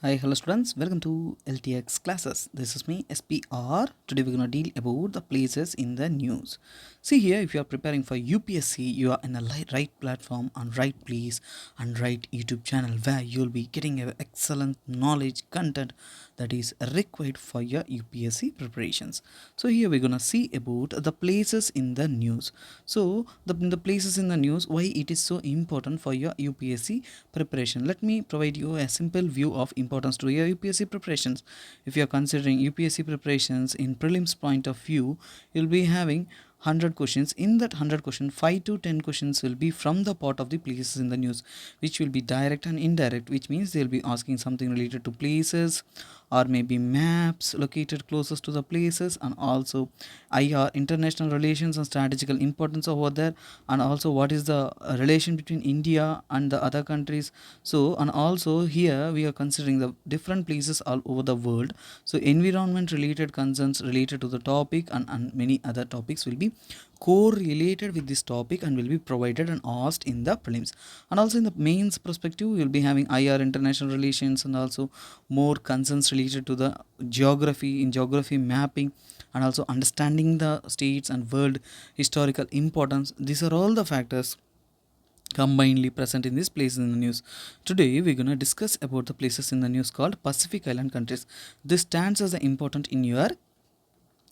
Hi, hello students. Welcome to LTX classes. This is me, SPR. Today we're going to deal about the places in the news. See here, if you are preparing for UPSC, you are in a right platform and right place and right YouTube channel where you'll be getting excellent knowledge content that is required for your UPSC preparations. So here we're going to see about the places in the news. So the places in the news, why it is so important for your UPSC preparation. Let me provide you a simple view of importance to your UPSC preparations. If you are considering UPSC preparations in prelims point of view, you'll be having 100 questions. In that 100 questions, 5 to 10 questions will be from the part of the places in the news, which will be direct and indirect, which means they'll be asking something related to places or maybe maps located closest to the places, and also IR, international relations and strategical importance over there, and also what is the relation between India and the other countries. So and also here we are considering the different places all over the world. So environment related concerns related to the topic and many other topics will be correlated with this topic and will be provided and asked in the prelims. And also in the mains perspective, we will be having IR, international relations, and also more concerns related to the geography, in geography mapping, and also understanding the states and world historical importance. These are all the factors combinedly present in these places in the news. Today we're going to discuss about the places in the news called Pacific Island countries. This stands as important in your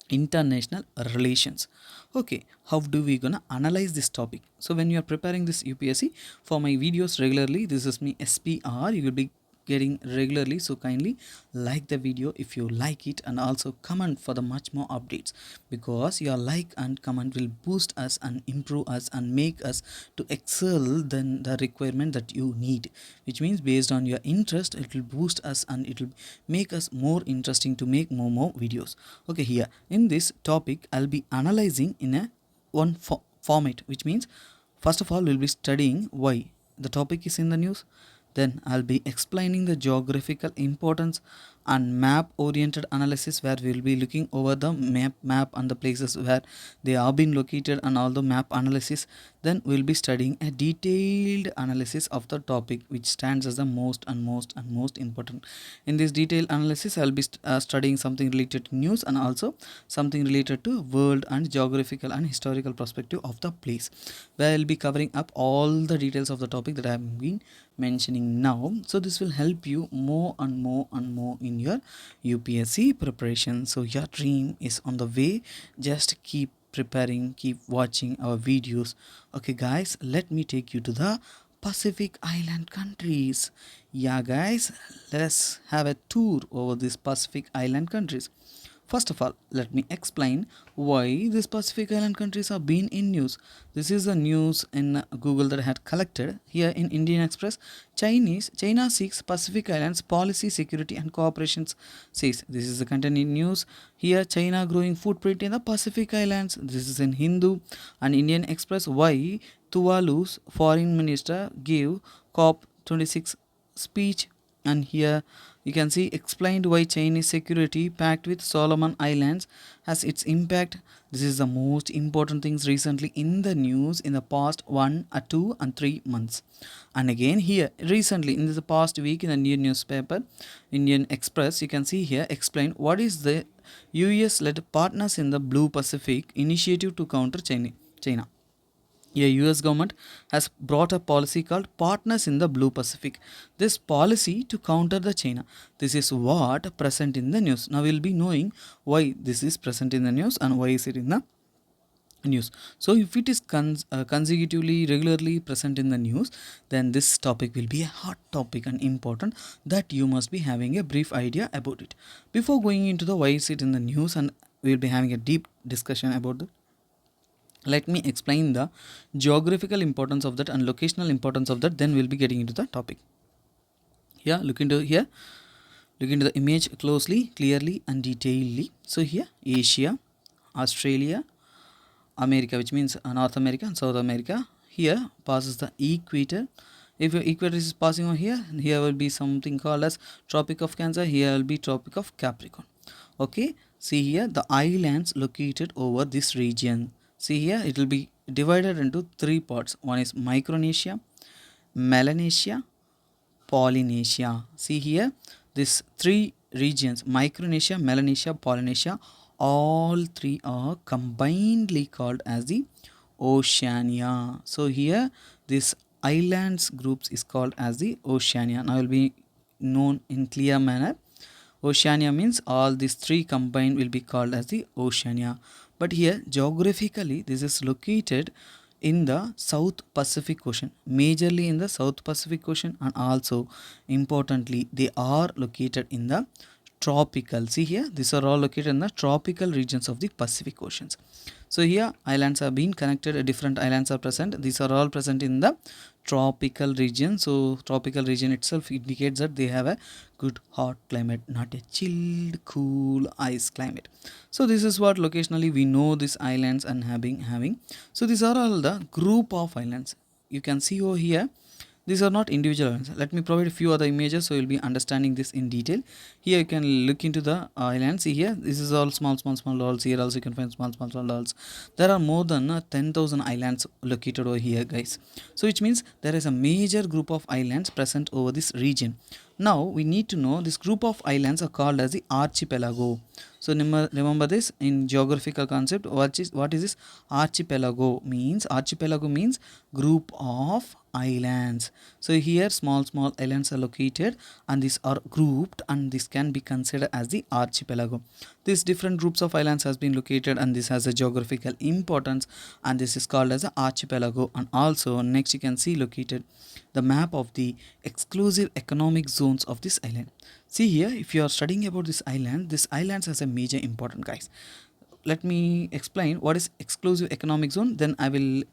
international relations. Okay, how do we gonna analyze this topic? So when you are preparing this UPSC, for my videos regularly, this is me SPR, you will be getting regularly, so kindly like the video if you like it, and also comment for the much more updates, because your like and comment will boost us and improve us and make us to excel than the requirement that you need, which means based on your interest it will boost us and it will make us more interesting to make more videos. Okay, here in this topic I'll be analyzing in a one format, which means first of all we'll be studying why the topic is in the news, then I'll be explaining the geographical importance and map oriented analysis, where we'll be looking over the map and the places where they are being located and all the map analysis. Then we'll be studying a detailed analysis of the topic, which stands as the most important. In this detailed analysis I'll be studying something related to news and also something related to world and geographical and historical perspective of the place, where I'll be covering up all the details of the topic that I've been mentioning now. So this will help you more and more in your UPSC preparation. So your dream is on the way. Just keep preparing, keep watching our videos. Okay guys, let me take you to the Pacific Island countries. Yeah guys, let's have a tour over these Pacific Island countries. First of all, let me explain why these Pacific Island countries have been in news. This is the news in Google that I had collected. Here in Indian Express, China seeks Pacific Islands policy, security and cooperation, says. This is the content in news. Here, China growing footprint in the Pacific Islands. This is in Hindu. And Indian Express, why Tuvalu's foreign minister gave COP26 speech. And here you can see explained why Chinese security pact with Solomon Islands has its impact. This is the most important things recently in the news in the past 1 2 and 3 months. And again here recently in the past week in the new newspaper Indian Express, you can see here explain what is the US led partners in the Blue Pacific initiative to counter China. A US government has brought a policy called Partners in the Blue Pacific. This policy to counter the China. This is what present in the news. Now we'll be knowing why this is present in the news and why is it in the news. So if it is consecutively regularly present in the news, then this topic will be a hot topic and important that you must be having a brief idea about it. Before going into the why is it in the news, and we'll be having a deep discussion about the, let me explain the geographical importance of that and locational importance of that, then we'll be getting into the topic. Yeah, look into the image closely, clearly and detailedly. So here Asia, Australia, America, which means North America and South America, here passes the equator. If your equator is passing on here, here will be something called as Tropic of Cancer, here will be Tropic of Capricorn. Okay, see here the islands located over this region. See here it will be divided into three parts. One is Micronesia, Melanesia, Polynesia. See here these three regions, Micronesia, Melanesia, Polynesia, all three are combinedly called as the Oceania. So here this islands groups is called as the Oceania. Now will be known in clear manner. Oceania means all these three combined will be called as the Oceania. But here geographically this is located in the South Pacific Ocean, majorly in the South Pacific Ocean, and also importantly they are located in the tropical. See here, these are all located in the tropical regions of the Pacific Oceans. So here islands have been connected, different islands are present. These are all present in the tropical region. So tropical region itself indicates that they have a good hot climate, not a chilled cool ice climate. So this is what locationally we know these islands and having. So these are all the group of islands. You can see over here, these are not individual islands. Let me provide a few other images so you'll be understanding this in detail. Here you can look into the islands. See here, this is all small dolls. Here also you can find small dolls. There are more than 10,000 islands located over here, guys. So which means there is a major group of islands present over this region. Now we need to know this group of islands are called as the archipelago. So remember this in geographical concept. What is this archipelago means? Archipelago means group of islands. So here small islands are located and these are grouped and this can be considered as the archipelago. These different groups of islands has been located and this has a geographical importance and this is called as the archipelago. And also next you can see located the map of the exclusive economic zones of this island. See here, if you are studying about this islands has a major important, guys. Let me explain what is exclusive economic zone, then I will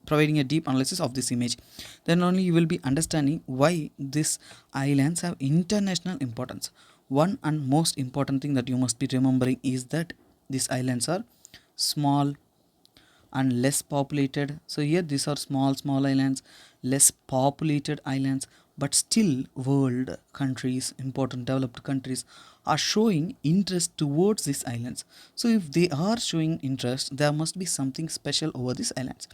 providing a deep analysis of this image. Then only you will be understanding why these islands have international importance. One and most important thing that you must be remembering is that these islands are small and less populated. So here these are small islands, less populated islands, but still world countries, important developed countries are showing interest towards these islands. So if they are showing interest, there must be something special over these islands.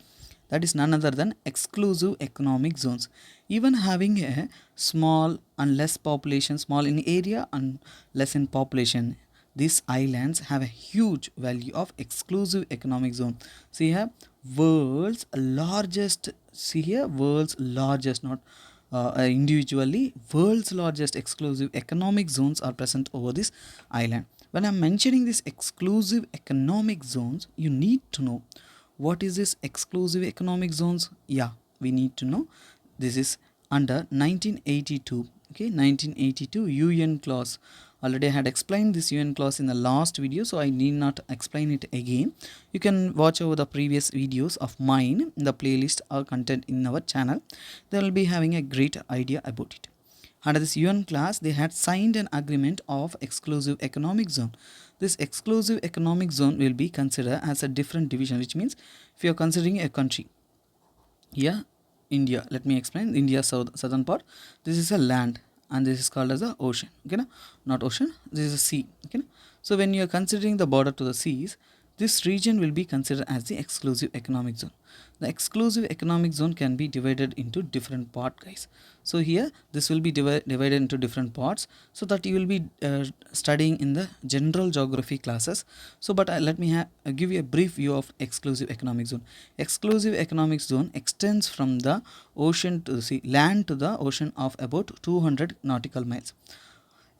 That is none other than exclusive economic zones. Even having a small and less population, small in area and less in population, these islands have a huge value of exclusive economic zone. See here, world's largest, not individually, world's largest exclusive economic zones are present over this island. When I'm mentioning this exclusive economic zones, you need to know what is this exclusive economic zones. Yeah, we need to know this is under 1982. Okay, 1982 UN clause. Already I had explained this UN clause in the last video, so I need not explain it again. You can watch over the previous videos of mine in the playlist or content in our channel. They will be having a great idea about it. Under this UN class, they had signed an agreement of exclusive economic zone. This exclusive economic zone will be considered as a different division, which means if you are considering a country, yeah, India, let me explain. India southern part, this is a land and this is called as the ocean. Okay, na? Not ocean, this is a sea. Okay, na? So when you are considering the border to the seas, this region will be considered as the exclusive economic zone. The exclusive economic zone can be divided into different parts, guys. So here this will be divided into different parts so that you will be studying in the general geography classes. So but let me give you a brief view of exclusive economic zone. Exclusive economic zone extends from the ocean to the sea, land to the ocean of about 200 nautical miles.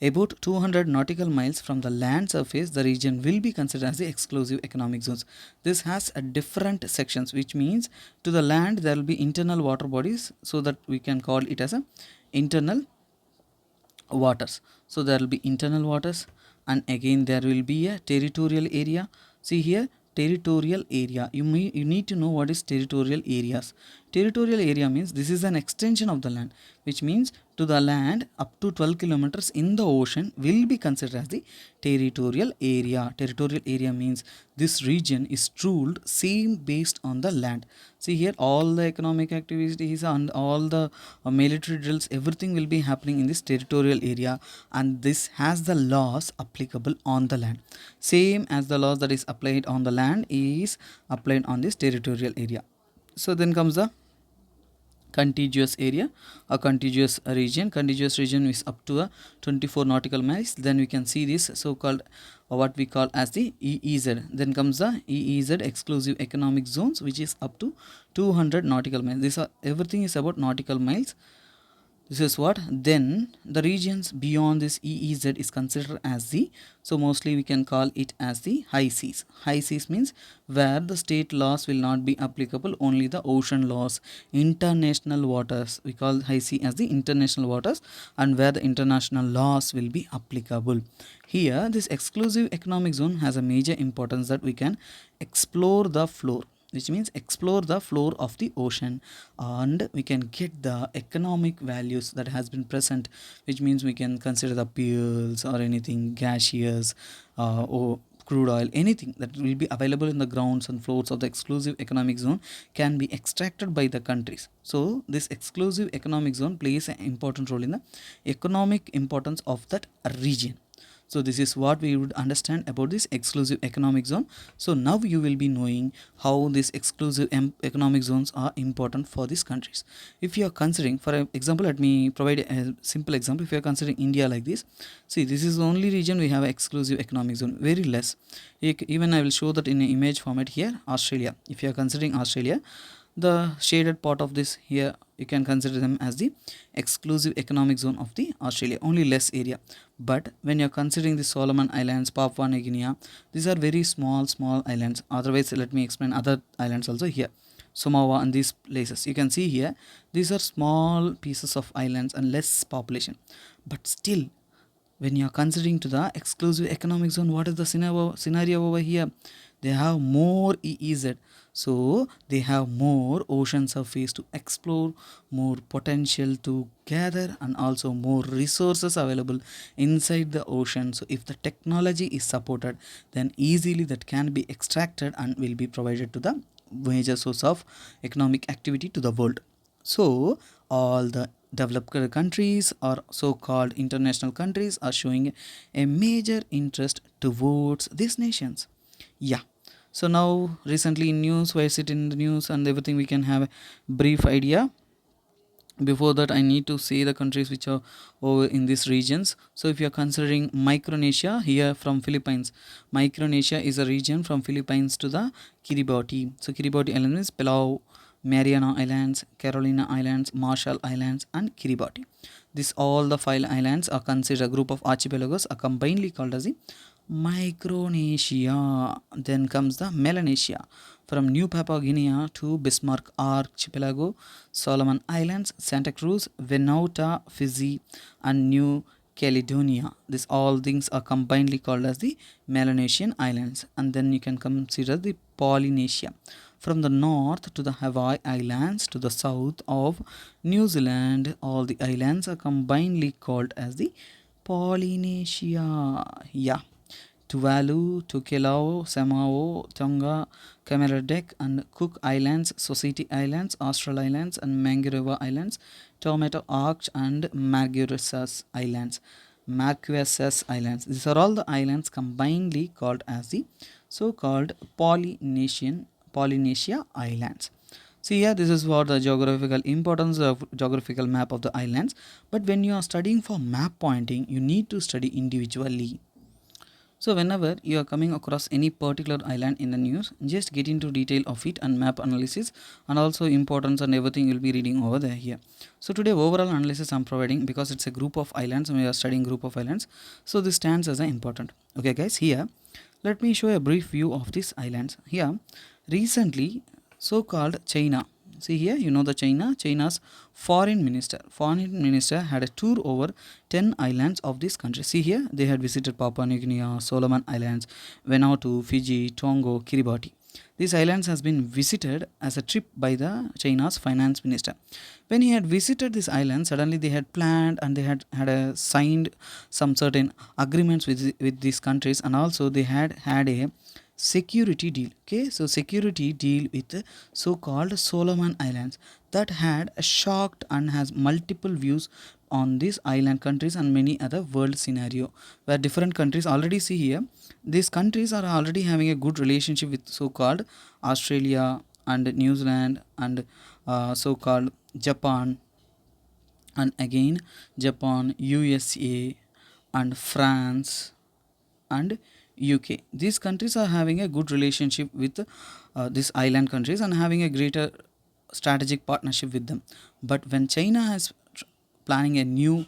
About 200 nautical miles from the land surface, the region will be considered as the exclusive economic zones. This has a different sections, which means to the land there will be internal water bodies, so that we can call it as a internal waters. So there will be internal waters, and again there will be a territorial area. See here, territorial area. You need to know what is territorial areas. Territorial area means this is an extension of the land, which means to the land up to 12 kilometers in the ocean will be considered as the territorial area. Territorial area means this region is ruled same based on the land. See here, all the economic activities and all the military drills, everything will be happening in this territorial area, and this has the laws applicable on the land. Same as the laws that is applied on the land is applied on this territorial area. So then comes the contiguous area or contiguous region is up to 24 nautical miles. Then we can see this so called what we call as the EEZ. Then comes the EEZ, exclusive economic zones, which is up to 200 nautical miles. This are everything is about nautical miles. This is what then the regions beyond this EEZ is considered as the, so mostly we can call it as the high seas. High seas means where the state laws will not be applicable, only the ocean laws. International waters, we call high sea as the international waters, and where the international laws will be applicable. Here this exclusive economic zone has a major importance that we can explore the floor, which means explore the floor of the ocean, and we can get the economic values that has been present, which means we can consider the fuels or anything gaseous or crude oil, anything that will be available in the grounds and floors of the exclusive economic zone can be extracted by the countries. So this exclusive economic zone plays an important role in the economic importance of that region. So this is what we would understand about this exclusive economic zone. So now you will be knowing how these exclusive economic zones are important for these countries. If you are considering, for example, let me provide a simple example. If you are considering India like this, see, this is the only region we have an exclusive economic zone, very less. Even I will show that in an image format here. Australia, if you are considering Australia, the shaded part of this here, you can consider them as the exclusive economic zone of the Australia, only less area. But when you're considering the Solomon Islands, Papua New Guinea, these are very small islands. Otherwise, let me explain other islands also here. Samoa and these places, you can see here, these are small pieces of islands and less population. But still, when you are considering to the exclusive economic zone, what is the scenario over here? They have more EEZ, so they have more ocean surface to explore, more potential to gather, and also more resources available inside the ocean. So if the technology is supported, then easily that can be extracted and will be provided to the major source of economic activity to the world. So all the developed countries or so-called international countries are showing a major interest towards these nations. Yeah. So now recently in news, why is it in the news and everything, we can have a brief idea. Before that, I need to say the countries which are over in these regions. So if you are considering Micronesia here from Philippines, Micronesia is a region from Philippines to the Kiribati. So Kiribati Islands is Palau, Mariana Islands, Carolina Islands, Marshall Islands, and Kiribati. This all the 5 islands are considered a group of archipelagos, are combinedly called as the Micronesia. Then comes the Melanesia, from New Papua Guinea to Bismarck Archipelago, Solomon Islands, Santa Cruz, Vanuatu, Fiji, and New Caledonia. These all things are combinedly called as the Melanesian Islands. And then you can consider the Polynesia, from the north to the Hawaii Islands to the south of New Zealand. All the islands are combinedly called as the Polynesia. Yeah. Tuvalu, Tokelau, Samoa, Tonga, Cameradec, and Cook Islands, Society Islands, Austral Islands, and Mangareva Islands, Tomato Arch, and Marquesas Islands. These are all the islands combinedly called as the so-called Polynesia Islands. See here, this is what the geographical importance of geographical map of the islands. But when you are studying for map pointing, you need to study individually. So whenever you are coming across any particular island in the news, just get into detail of it and map analysis, and also importance and everything you'll be reading over there here. So today overall analysis I'm providing because it's a group of islands and we are studying group of islands. So this stands as an important. Okay guys, here let me show a brief view of these islands. Here recently so-called China. See here, you know the China's foreign minister had a tour over 10 islands of this country. See here, they had visited Papua New Guinea, Solomon Islands, Vanuatu, Fiji, Tonga, Kiribati. These islands has been visited as a trip by the China's finance minister. When he had visited this island, suddenly they had planned and they had signed some certain agreements with these countries, and also they had a security deal. Okay, so security deal with the so-called Solomon Islands that had shocked and has multiple views on these island countries and many other world scenario, where different countries already see here, these countries are already having a good relationship with so-called Australia and New Zealand and so-called Japan, and again Japan, USA, and France, and UK. These countries are having a good relationship with these island countries and having a greater strategic partnership with them. But when China is planning a new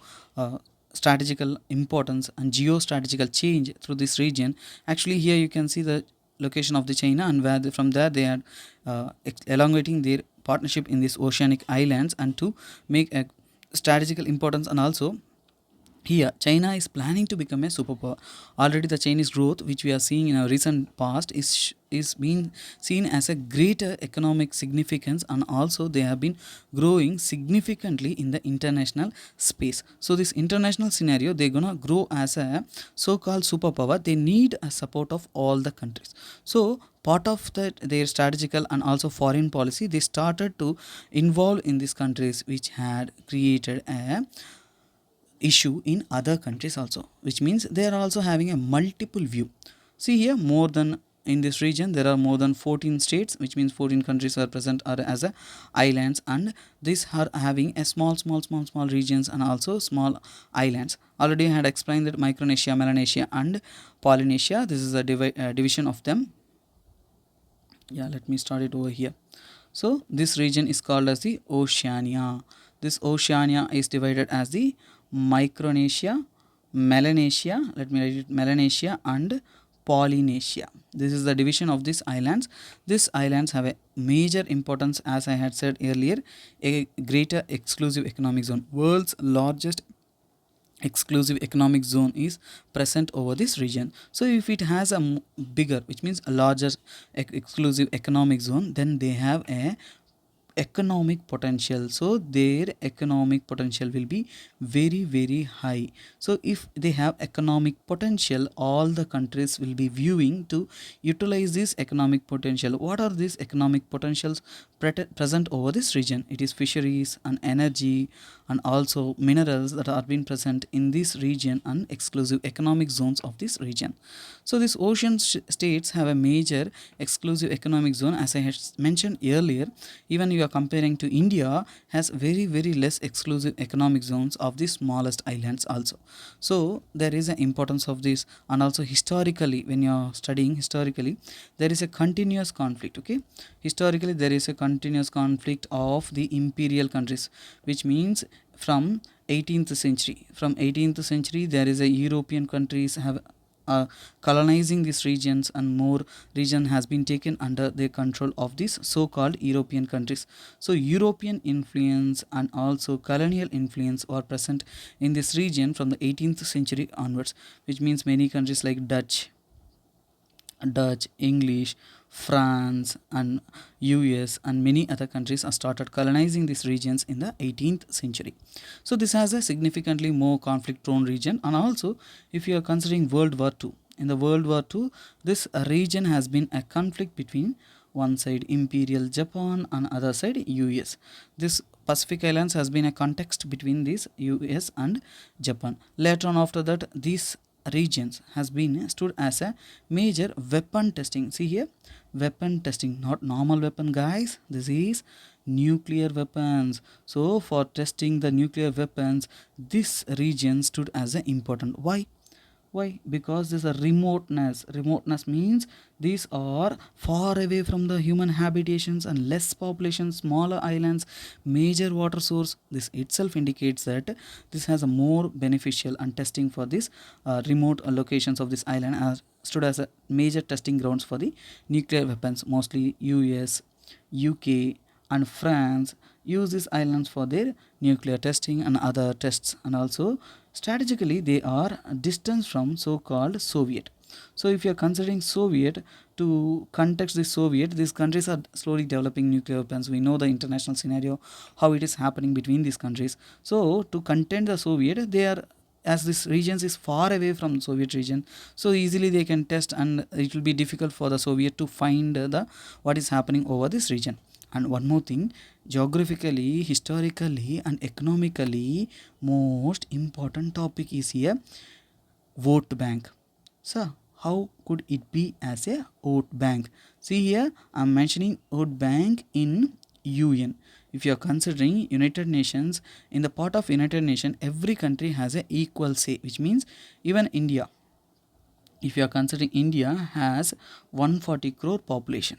strategical importance and geostrategical change through this region, actually here you can see the location of the China, and where from there they are elongating their partnership in these oceanic islands and to make a strategical importance. And also here, China is planning to become a superpower. Already, the Chinese growth, which we are seeing in a recent past, is being seen as a greater economic significance, and also they have been growing significantly in the international space. So, this international scenario, they're gonna grow as a so-called superpower. They need a support of all the countries. So, part of that their strategical and also foreign policy, they started to involve in these countries, which had created a issue in other countries also, which means they are also having a multiple view. See here, more than in this region there are more than 14 states, which means 14 countries are present are as a islands, and these are having a small regions and also small islands. Already I had explained that Micronesia, Melanesia, and Polynesia, this is a division of them. Yeah, let me start it over here. So this region is called as the Oceania. This Oceania is divided as the Micronesia, Melanesia, let me write it, Melanesia, and Polynesia. This is the division of these islands. These islands have a major importance, as I had said earlier, a greater exclusive economic zone. World's largest exclusive economic zone is present over this region. So if it has a bigger, which means a larger exclusive economic zone, then they have a economic potential. So their economic potential will be very high. So if they have economic potential, all the countries will be viewing to utilize this economic potential. What are these economic potentials present over this region? It is fisheries and energy and also minerals that are being present in this region and exclusive economic zones of this region. So these ocean states have a major exclusive economic zone, as I had mentioned earlier. Even you are comparing to India, has very less exclusive economic zones of the smallest islands also. So there is an importance of this. And also historically, when you are studying historically, there is a continuous conflict. Okay, historically there is a continuous conflict of the imperial countries, which means from 18th century. From 18th century, there is a European countries have colonizing these regions, and more region has been taken under the control of these so-called European countries. So European influence and also colonial influence were present in this region from the 18th century onwards, which means many countries like Dutch, English, France, and US, and many other countries have started colonizing these regions in the 18th century. So this has a significantly more conflict-prone region. And also, if you are considering World War II, in the World War II, this region has been a conflict between one side Imperial Japan and other side US. This Pacific Islands has been a context between this US and Japan. Later on, after that, these regions has been stood as a major weapon testing. See here, weapon testing, not normal weapon, guys. This is nuclear weapons. So for testing the nuclear weapons, this region stood as a important. Why? Because there's a remoteness. Remoteness means these are far away from the human habitations and less population, smaller islands, major water source. This itself indicates that this has a more beneficial, and testing for this remote locations of this island are stood as a major testing grounds for the nuclear weapons. Mostly US, UK, and France use these islands for their nuclear testing and other tests. And also strategically they are distant from so-called Soviet. So if you are considering Soviet, to context the Soviet, these countries are slowly developing nuclear weapons. We know the international scenario, how it is happening between these countries. So to contend the Soviet, they are, as this regions is far away from Soviet region, so easily they can test, and it will be difficult for the Soviet to find the what is happening over this region. And one more thing, geographically, historically, and economically, most important topic is here vote bank. So how could it be as a vote bank? See here, I'm mentioning vote bank in UN. if you are considering United Nations, in the part of United Nations, every country has a equal say, which means even India, if you are considering India has 140 crore population,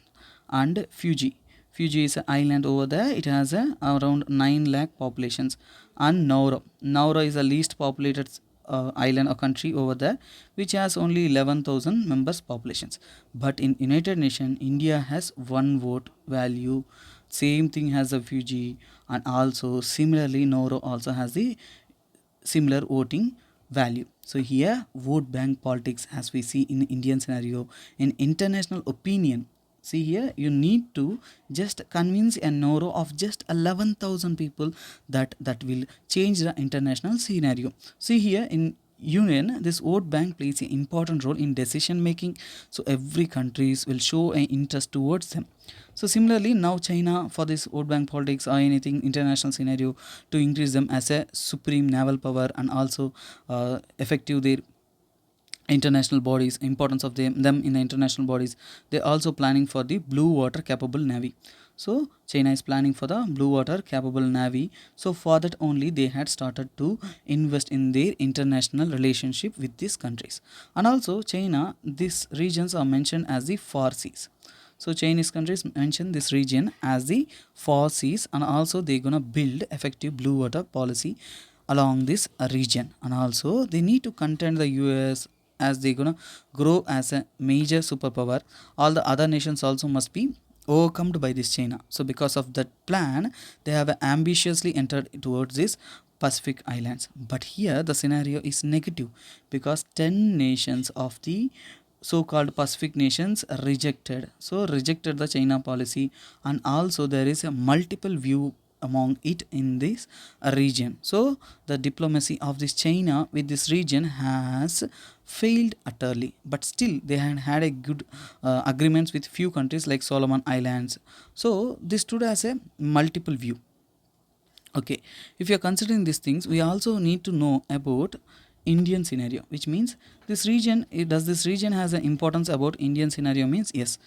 and Fiji is an island over there, it has a around 9 lakh populations, and Nauru is the least populated island or country over there, which has only 11,000 members populations. But in United Nations, India has one vote value, same thing has a Fiji, and also similarly Nauru also has the similar voting value. So here vote bank politics, as we see in Indian scenario, in international opinion, see here you need to just convince a Noro of just 11,000 people, that will change the international scenario. See here in UN, this vote bank plays an important role in decision making, so every countries will show an interest towards them. So similarly now China, for this vote bank politics or anything international scenario, to increase them as a supreme naval power, and also effective their international bodies, importance of them in the international bodies, they're also planning for the blue water capable navy. So China is planning for the blue water capable navy, so for that only they had started to invest in their international relationship with these countries. And also China, these regions are mentioned as the four seas. So Chinese countries mention this region as the four seas, and also they're gonna build effective blue water policy along this region. And also they need to contend the US, as they're gonna grow as a major superpower. All the other nations also must be overcome by this China. So because of that plan, they have ambitiously entered towards this Pacific Islands. But here the scenario is negative, because 10 nations of the so-called Pacific nations rejected the China policy, and also there is a multiple view among it in this region. So the diplomacy of this China with this region has failed utterly, but still they had a good agreements with few countries like Solomon Islands. So this stood as a multiple view. Okay, if you are considering these things, we also need to know about Indian scenario, which means this region, does this region has an importance about Indian scenario, means yes.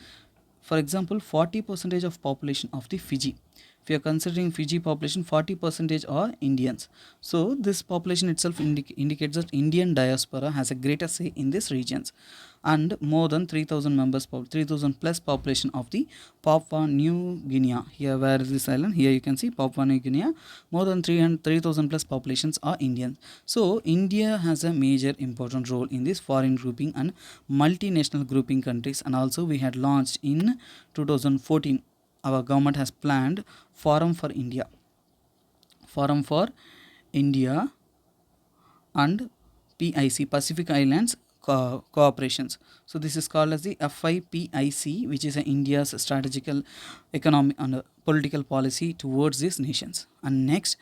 For example, 40 percentage of population of the Fiji, if you are considering Fiji population, 40 percentage are Indians. So this population itself indicates that Indian diaspora has a greater say in these regions. And more than 3,000 members, 3,000 plus population of the Papua New Guinea. Here where is this island, here you can see Papua New Guinea, more than 3,000 plus populations are Indians. So India has a major important role in this foreign grouping and multinational grouping countries. And also we had launched in 2014, our government has planned Forum for India, and PIC, Pacific Islands cooperations. So this is called as the FIPIC, which is India's strategical economic and political policy towards these nations. And next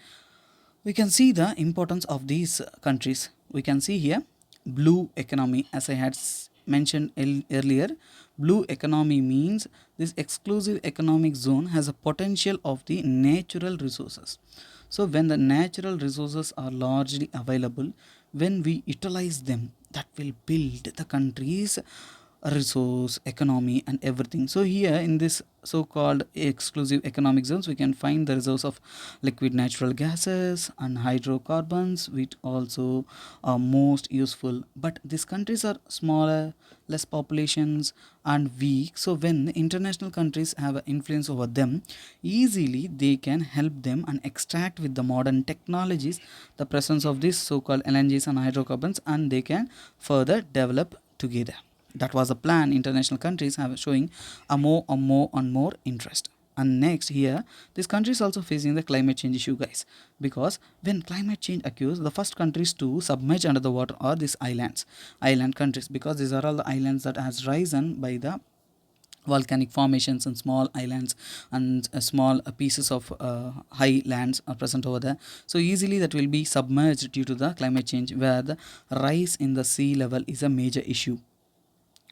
we can see the importance of these countries. We can see here blue economy, as I had mentioned earlier. Blue economy means this exclusive economic zone has a potential of the natural resources. So when the natural resources are largely available, when we utilize them, that will build the country's resource economy and everything. So here in this so-called exclusive economic zones, we can find the resource of liquid natural gases and hydrocarbons, which also are most useful. But these countries are smaller, less populations and weak, so when international countries have an influence over them, easily they can help them and extract with the modern technologies the presence of these so-called LNGs and hydrocarbons, and they can further develop together. That was a plan international countries have showing a more and more interest. And next here, this country is also facing the climate change issue, guys, because when climate change occurs, the first countries to submerge under the water are these island countries, because these are all the islands that has risen by the volcanic formations and small islands, and small pieces of high lands are present over there. So easily that will be submerged due to the climate change, where the rise in the sea level is a major issue.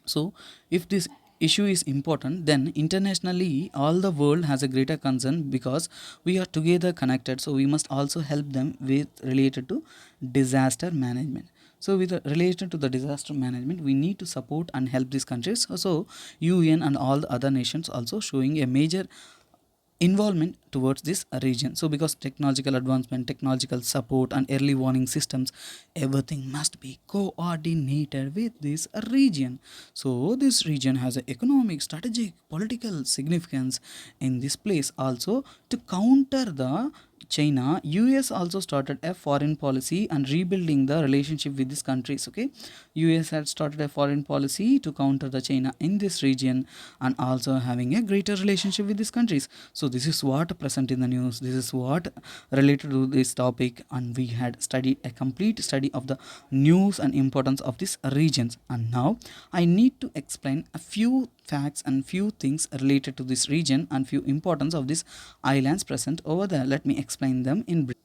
So if this issue is important, then internationally all the world has a greater concern, because we are together connected, so we must also help them with related to disaster management. So with related to the disaster management, we need to support and help these countries. So UN and all the other nations also showing a major involvement towards this region. So because technological advancement, technological support and early warning systems, everything must be coordinated with this region. So this region has an economic, strategic, political significance in this place. Also, to counter the China, US also started a foreign policy and rebuilding the relationship with these countries. Okay, US had started a foreign policy to counter the China in this region and also having a greater relationship with these countries. So this is what present in the news. This is what related to this topic, and we had studied a complete study of the news and importance of these regions. And now I need to explain a few facts and few things related to this region and few importance of these islands present over there. Let me explain them in brief.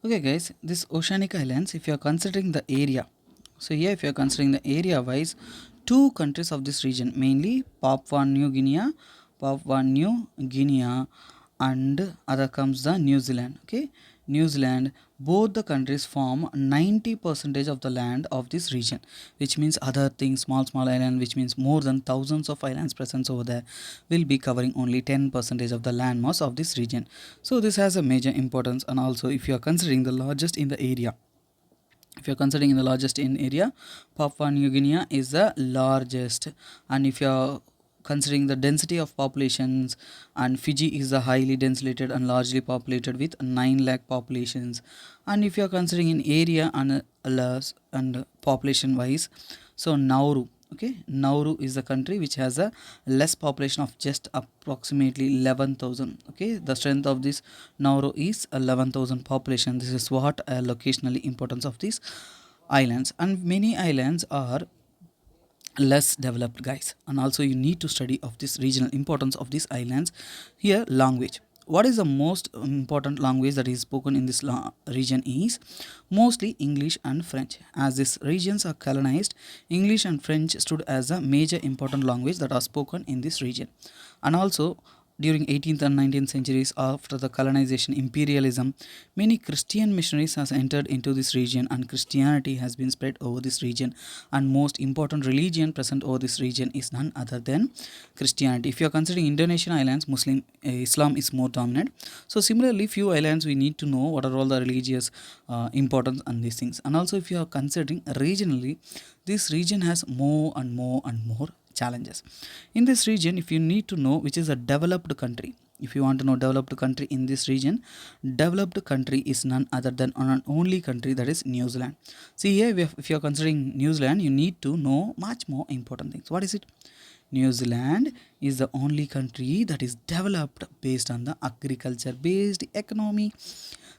Okay guys, this oceanic islands, if you are considering the area, so here if you are considering the area wise, two countries of this region, mainly Papua New Guinea and other comes the New Zealand. Okay, New Zealand, both the countries form 90 percentage of the land of this region, which means other things, small island, which means more than thousands of islands present over there, will be covering only 10 percentage of the landmass of this region. So this has a major importance. And also if you are considering the largest in the area, if you're considering in the largest in area, Papua New Guinea is the largest. And if you're considering the density of populations, and Fiji is the highly denselated and largely populated with 9 lakh populations. And if you're considering in area and population wise, so Nauru, okay, Nauru is the country which has a less population of just approximately 11,000. Okay, the strength of this Nauru is 11,000 population. This is what locationally importance of these islands. And many islands are less developed guys, and also you need to study of this regional importance of these islands. Here, language, what is the most important language that is spoken in this region is mostly English and French. As these regions are colonized, English and French stood as a major important language that are spoken in this region. And also during 18th and 19th centuries, after the colonization imperialism, many Christian missionaries has entered into this region and Christianity has been spread over this region. And most important religion present over this region is none other than Christianity. If you are considering Indonesian islands, Islam is more dominant. So similarly, few islands we need to know what are all the religious importance and these things. And also if you are considering regionally, this region has more and more and more challenges. In this region, if you need to know which is a developed country, if you want to know developed country in this region, developed country is none other than an only country, that is New Zealand. See here, if you are considering New Zealand, you need to know much more important things. What is it? New Zealand is the only country that is developed based on the agriculture based economy.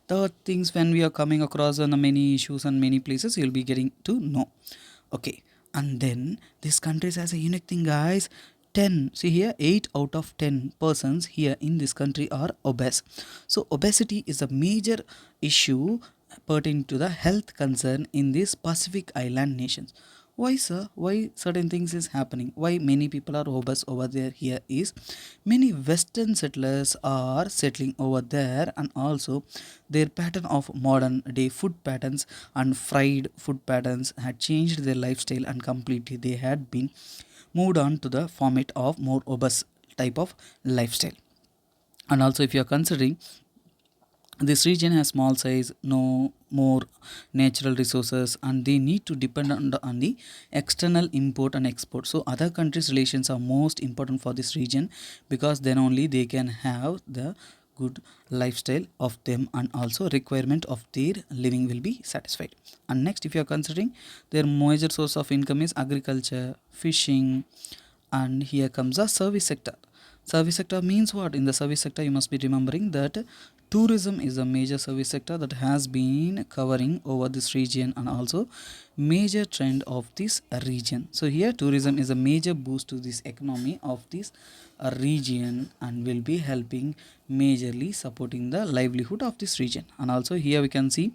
The things when we are coming across on the many issues and many places, you'll be getting to know. Okay, and then this country has a unique thing guys. 10, see here, 8 out of 10 persons here in this country are obese. So obesity is a major issue pertaining to the health concern in these Pacific island nations. Why sir? Why certain things is happening? Why many people are obese over there? Here is many western settlers are settling over there, and also their pattern of modern day food patterns and fried food patterns had changed their lifestyle, and completely they had been moved on to the format of more obese type of lifestyle. And also if you are considering this region has small size, no more natural resources, and they need to depend on the external import and export. So other countries relations are most important for this region, because then only they can have the good lifestyle of them, and also requirement of their living will be satisfied. And next, if you are considering, their major source of income is agriculture, fishing, and here comes the service sector. Service sector means what? In the service sector, you must be remembering that tourism is a major service sector that has been covering over this region, and also major trend of this region. So here tourism is a major boost to this economy of this region, and will be helping majorly supporting the livelihood of this region. And also here we can see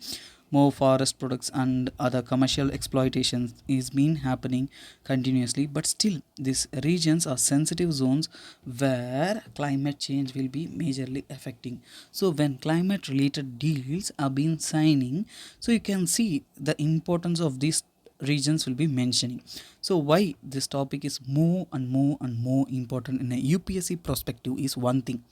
more forest products and other commercial exploitations is been happening continuously, but still these regions are sensitive zones where climate change will be majorly affecting. So when climate related deals are being signing, so you can see the importance of these regions will be mentioning. So why this topic is more and more and more important in a UPSC perspective is one thing.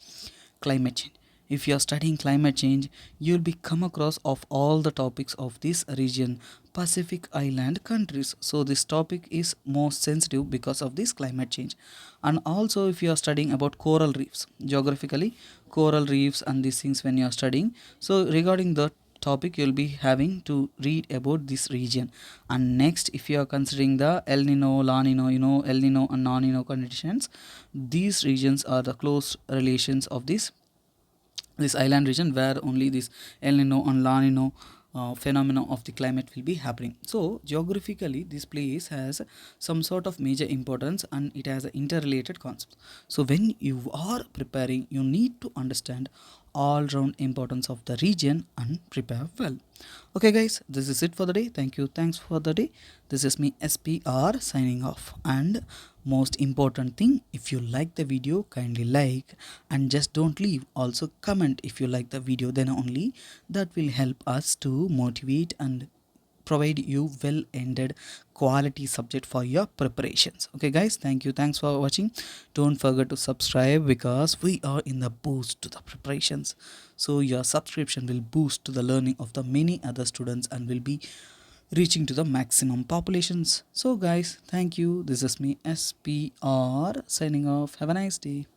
climate change. If you are studying climate change, you'll be come across of all the topics of this region, Pacific Island countries. So this topic is most sensitive because of this climate change. And also if you are studying about coral reefs, geographically coral reefs and these things when you are studying, so regarding the topic you'll be having to read about this region. And next, if you are considering the El Nino, La Nino, El Nino and Non Nino conditions, these regions are the close relations of this island region where only this El Nino and La Nino phenomena of the climate will be happening. So geographically this place has some sort of major importance and it has interrelated concepts. So when you are preparing, you need to understand all round importance of the region and prepare well. Okay guys, this is it for the day. Thank you, thanks for the day. This is me SPR signing off. And most important thing, if you like the video, kindly like and just don't leave, also comment if you like the video, then only that will help us to motivate and provide you well ended quality subject for your preparations. Okay guys, thank you, thanks for watching. Don't forget to subscribe because we are in the boost to the preparations, so your subscription will boost to the learning of the many other students and will be reaching to the maximum populations. So guys, thank you, this is me SPR signing off. Have a nice day.